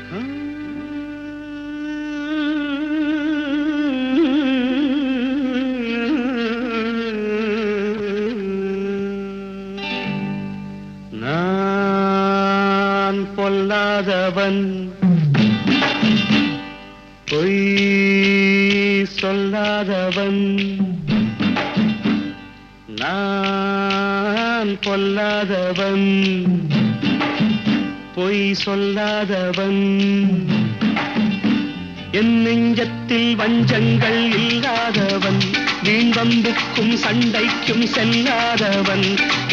நான் பொல்லாதவன், பொய் சொல்லாதவன். நான் பொல்லாதவன், பொய் சொல்லாதவன். என் நெஞ்சத்தில் வஞ்சங்கள் இல்லாதவன், வீண்வம்புக்கும் சண்டைக்கும் செல்லாதவன்.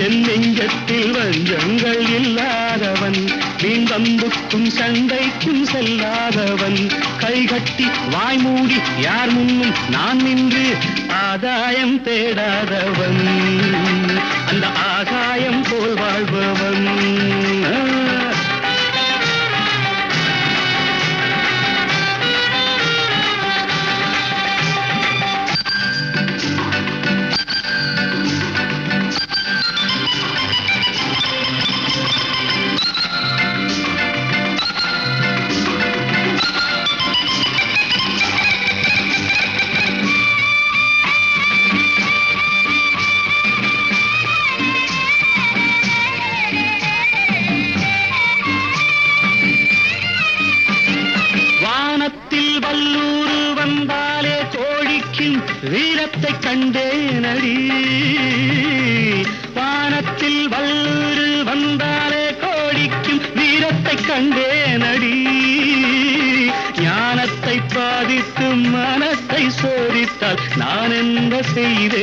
என் நெஞ்சத்தில் வஞ்சங்கள் இல்லாதவன், வீண்வம்புக்கும் சண்டைக்கும் செல்லாதவன். கைகட்டி வாய்மூடி யார் முன்னும் நான் நின்று ஆதாயம் தேடாதவன், அந்த ஆகாயம் போல் வாழ்பவன். வல்லூர் வந்தாலே கோழிக்கும் வீரத்தை கண்டேனடி. வானத்தில் வல்லூர் வந்தாலே கோழிக்கும் வீரத்தை கண்டேனடி. ஞானத்தை பாதித்து மனத்தை சோதித்தால் நான் என்ன செய்தேன்?